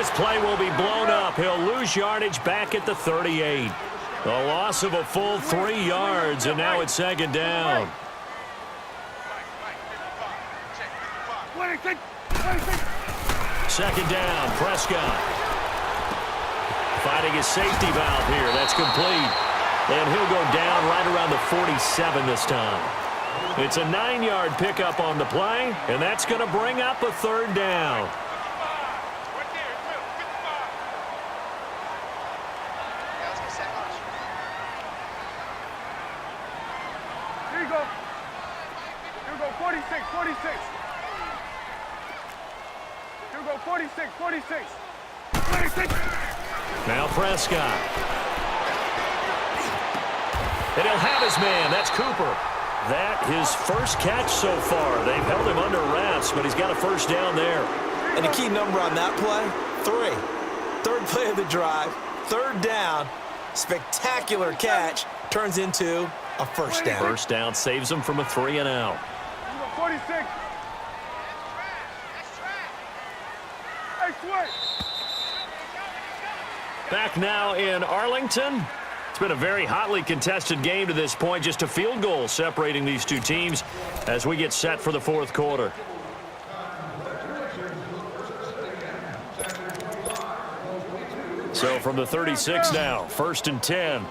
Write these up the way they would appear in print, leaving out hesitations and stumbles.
this play will be blown up. He'll lose yardage back at the 38. A loss of a full 3 yards, and now it's second down. Second down, Prescott. Fighting his safety valve here. That's complete. And he'll go down right around the 47 this time. It's a 9-yard pickup on the play, and that's going to bring up a third down. Here you go. Here we go, 46, 46. Here we go, 46, 46. 46. Now Prescott. And he'll have his man. That's Cooper. That his first catch so far. They've held him under wraps, but he's got a first down there. And a key number on that play, 3. Third play of the drive, third down, spectacular catch, turns into a first down. First down saves him from a 3 and out. 46. Hey, switch. Back now in Arlington. It's been a very hotly contested game to this point. Just a field goal separating these two teams as we get set for the fourth quarter. So from the 36 now, 1st and 10.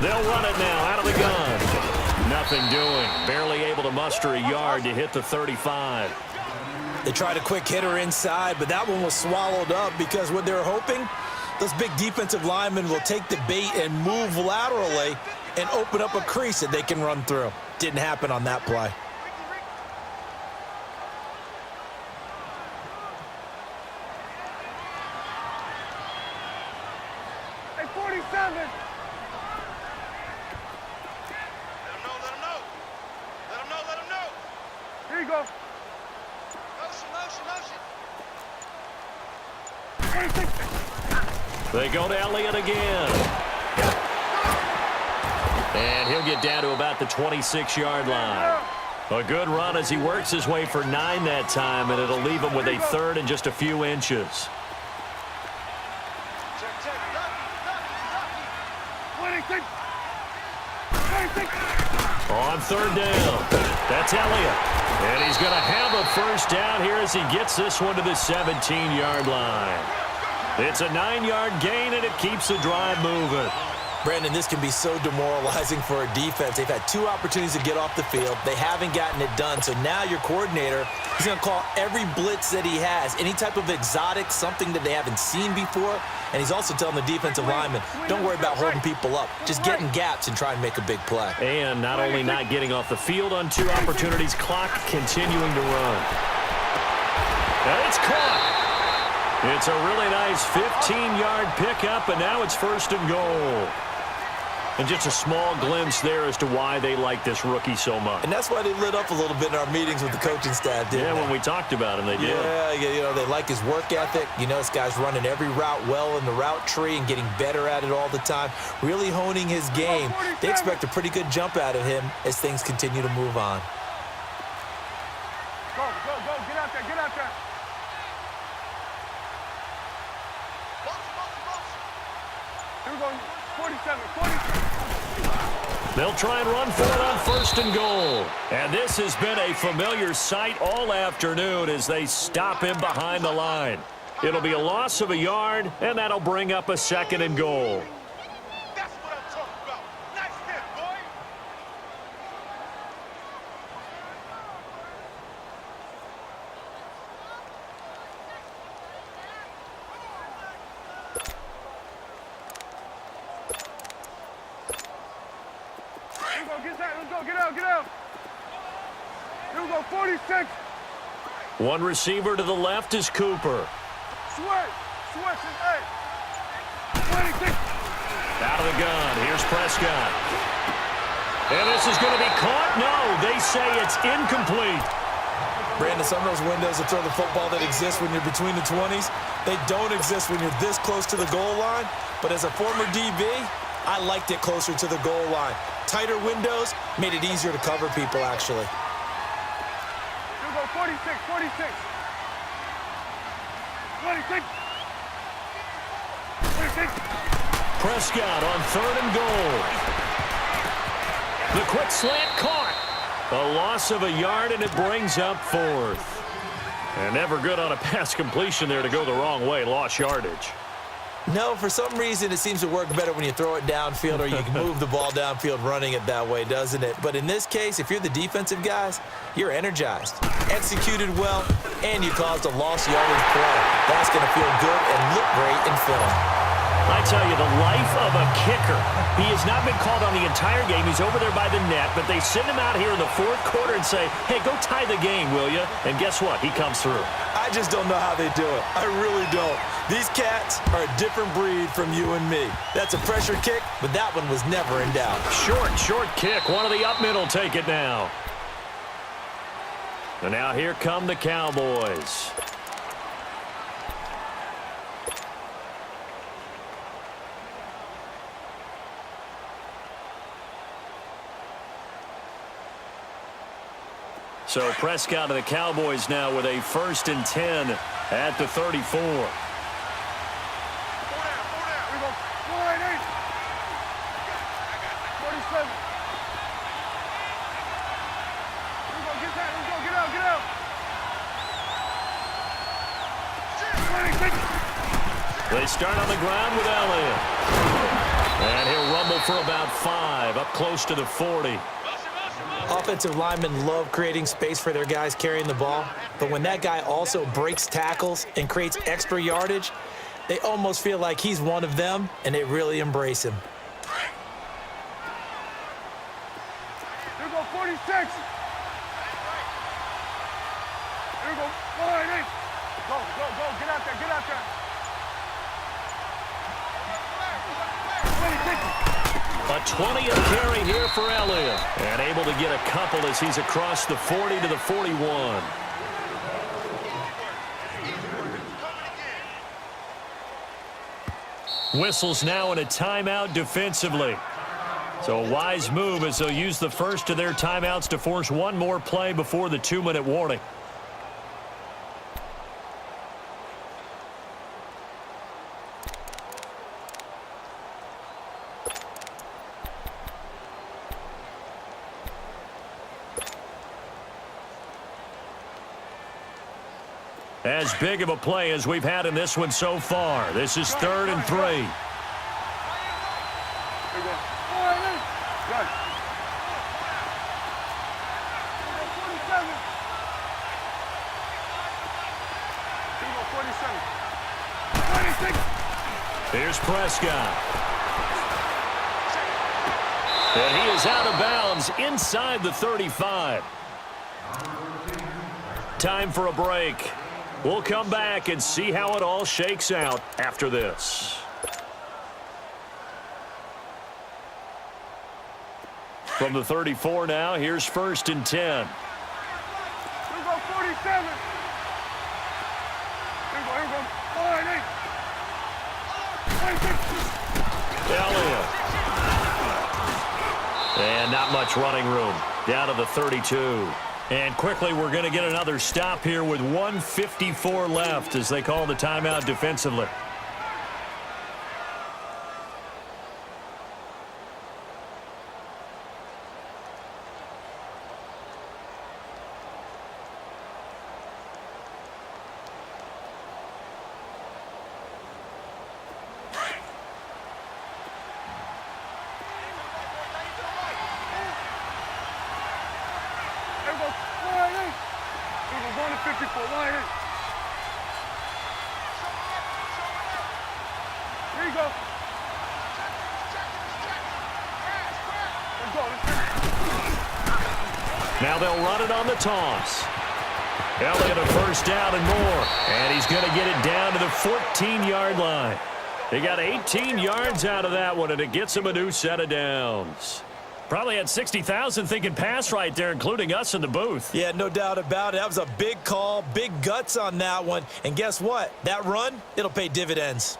They'll run it now out of the gun. Nothing doing. Barely able to muster a yard to hit the 35. They tried a quick hitter inside, but that one was swallowed up because what they're hoping, those big defensive linemen will take the bait and move laterally and open up a crease that they can run through. Didn't happen on that play. Hey, 47. Here you go. Motion. They go to Elliott again. And he'll get down to about the 26-yard line. A good run as he works his way for 9 that time, and it'll leave him with a third and just a few inches. On third down, that's Elliott. And he's going to have a first down here as he gets this one to the 17-yard line. It's a 9-yard gain, and it keeps the drive moving. Brandon, this can be so demoralizing for a defense. They've had 2 opportunities to get off the field. They haven't gotten it done. So now your coordinator, he's going to call every blitz that he has, any type of exotic, something that they haven't seen before. And he's also telling the defensive lineman, don't worry about holding people up. Just get in gaps and try and make a big play. And not only not getting off the field on 2 opportunities, clock continuing to run. And it's caught. It's a really nice 15-yard pickup, and now it's 1st and goal. And just a small glimpse there as to why they like this rookie so much. And that's why they lit up a little bit in our meetings with the coaching staff, didn't they? When we talked about him, they did. Yeah, you know, they like his work ethic. You know, this guy's running every route well in the route tree and getting better at it all the time, really honing his game. They expect a pretty good jump out of him as things continue to move on. Go. Get out there. Here we go, 47. They'll try and run for it on 1st and goal. And this has been a familiar sight all afternoon as they stop him behind the line. It'll be a loss of a yard, and that'll bring up a 2nd and goal. That's what I'm talking about. Nice hit, boy. Get out. Here we go, 46. One receiver to the left is Cooper. Switch, Out of the gun. Here's Prescott. And this is going to be caught. No, they say it's incomplete. Brandon, some of those windows to throw the football that exist when you're between the 20s, they don't exist when you're this close to the goal line. But as a former DB, I liked it closer to the goal line. Tighter windows made it easier to cover people, actually. You go 46, 46. 46. 46. Prescott on 3rd and goal. The quick slant caught. A loss of a yard, and it brings up 4th. And never good on a pass completion there to go the wrong way. Lost yardage. No, for some reason, it seems to work better when you throw it downfield or you can move the ball downfield running it that way, doesn't it? But in this case, if you're the defensive guys, you're energized, executed well, and you caused a lost yardage play. That's going to feel good and look great in film. I tell you, the life of a kicker. He has not been called on the entire game. He's over there by the net, but they send him out here in the 4th quarter and say, hey, go tie the game, will you? And guess what? He comes through. I just don't know how they do it. I really don't. These cats are a different breed from you and me. That's a pressure kick, but that one was never in doubt. Short kick. One of the up middle take it now. And now here come the Cowboys. So Prescott and the Cowboys now with a 1st and 10 at the 34. They start on the ground with Elliott. And he'll rumble for about 5, up close to the 40. Offensive linemen love creating space for their guys carrying the ball, but when that guy also breaks tackles and creates extra yardage, they almost feel like he's one of them, and they really embrace him. Here go 46. Here go 48. Go, get out there, get out there. 26. A 20th carry here for Elliott. And able to get a couple as he's across the 40 to the 41. Whistles now in a timeout defensively. So a wise move as they'll use the first of their timeouts to force one more play before the 2-minute warning. As big of a play as we've had in this one so far. This is 3rd and 3. Here we go. Good. 47. Here we go, 47. 26. Here's Prescott. And he is out of bounds inside the 35. Time for a break. We'll come back and see how it all shakes out after this. From the 34 now, here's 1st and 10. Here we go, 47. Here we go, 48. 26. Elliott. And not much running room. Down to the 32. And quickly, we're going to get another stop here with 1:54 left as they call the timeout defensively. Now they'll run it on the toss. Elliott a first down and more. And he's going to get it down to the 14-yard line. He got 18 yards out of that one, and it gets him a new set of downs. Probably had 60,000 thinking pass right there, including us in the booth. Yeah, no doubt about it. That was a big call, big guts on that one. And guess what? That run, it'll pay dividends.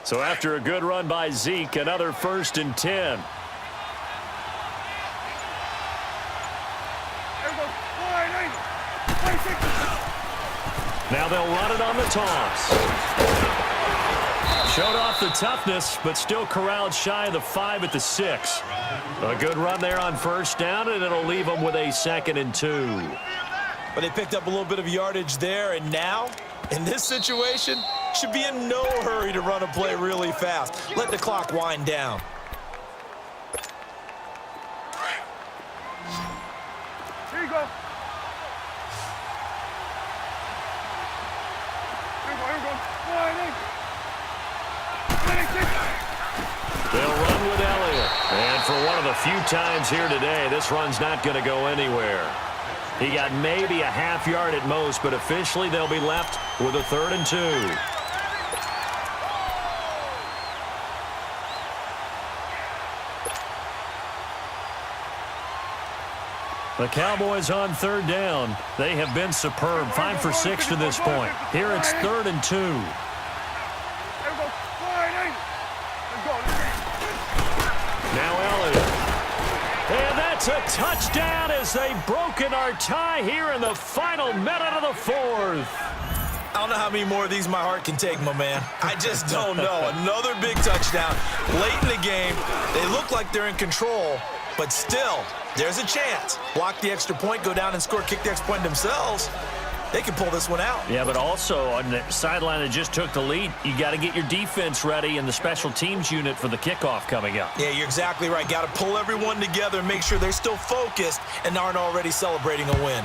So after a good run by Zeke, another 1st and 10. Now they'll run it on the toss. Showed off the toughness, but still corralled shy of the 5 at the 6. A good run there on 1st down, and it'll leave them with a 2nd and 2. But they picked up a little bit of yardage there, and now, in this situation, should be in no hurry to run a play really fast. Let the clock wind down. Here you go. They'll run with Elliott. And for one of the few times here today, this run's not going to go anywhere. He got maybe a half yard at most, but officially they'll be left with a 3rd and 2. The Cowboys on 3rd down. They have been superb. 5 for 6 to this point. Here it's 3rd and 2. Now Elliott. And that's a touchdown as they've broken our tie here in the final minute of the 4th. I don't know how many more of these my heart can take, my man. I just don't know. Another big touchdown late in the game. They look like they're in control, but still, there's a chance. Block the extra point, go down and score, kick the extra point themselves. They can pull this one out. Yeah, but also on the sideline that just took the lead, you got to get your defense ready and the special teams unit for the kickoff coming up. Yeah, you're exactly right. Got to pull everyone together and make sure they're still focused and aren't already celebrating a win.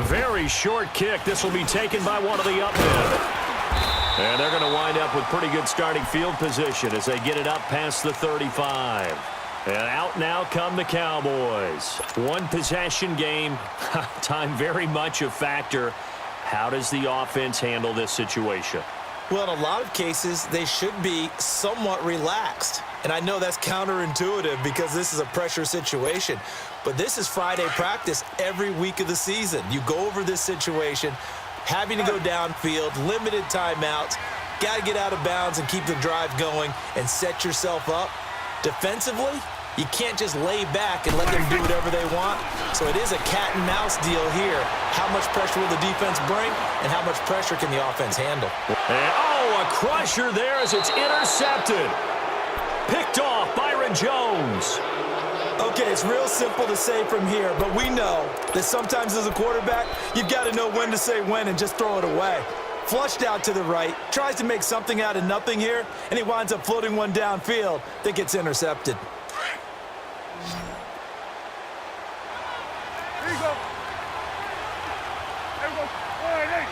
Very short kick. This will be taken by one of the up men. And they're going to wind up with pretty good starting field position as they get it up past the 35. And out now come the Cowboys. One possession game. Time very much a factor. How does the offense handle this situation? Well, in a lot of cases, they should be somewhat relaxed. And I know that's counterintuitive because this is a pressure situation. But this is Friday practice every week of the season. You go over this situation, having to go downfield, limited timeouts, got to get out of bounds and keep the drive going and set yourself up. Defensively, you can't just lay back and let them do whatever they want. So it is a cat and mouse deal here. How much pressure will the defense bring and how much pressure can the offense handle? And, oh, a crusher there as it's intercepted. Picked off Byron Jones. Okay, it's real simple to say from here, but we know that sometimes as a quarterback, you've got to know when to say when and just throw it away. Flushed out to the right, tries to make something out of nothing here, and he winds up floating one downfield that gets intercepted. Here you go. There we go. All right, hey.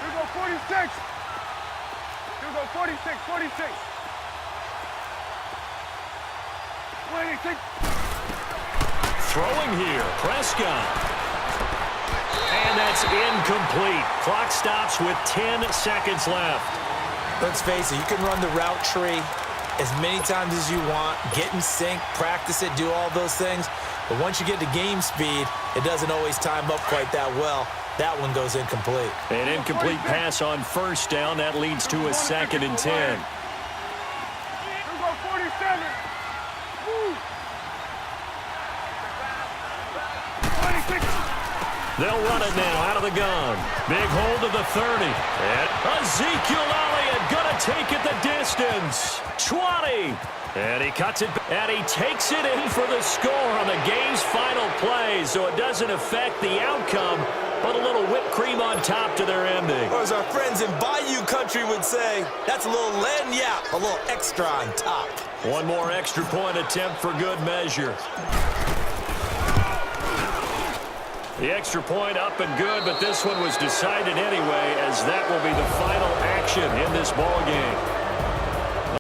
Here we go, 46. Here we go, 46, 46. 26. Throwing here, Prescott. And that's incomplete. Clock stops with 10 seconds left. Let's face it, you can run the route tree as many times as you want, get in sync, practice it, do all those things. But once you get to game speed, it doesn't always time up quite that well. That one goes incomplete. An incomplete pass on 1st down. That leads to a 2nd and 10. Here we go, 47. Woo. 26. They'll run it now out of the gun. Big hold of the 30. And Ezekiel Elliott going to take it the distance. 20. And he cuts it. And he takes it in for the score on the game's final play. So it doesn't affect the outcome, but a little whipped cream on top to their ending. Or as our friends in Bayou Country would say, that's a little lagniappe, a little extra on top. One more extra point attempt for good measure. The extra point up and good, but this one was decided anyway, as that will be the final action in this ball game.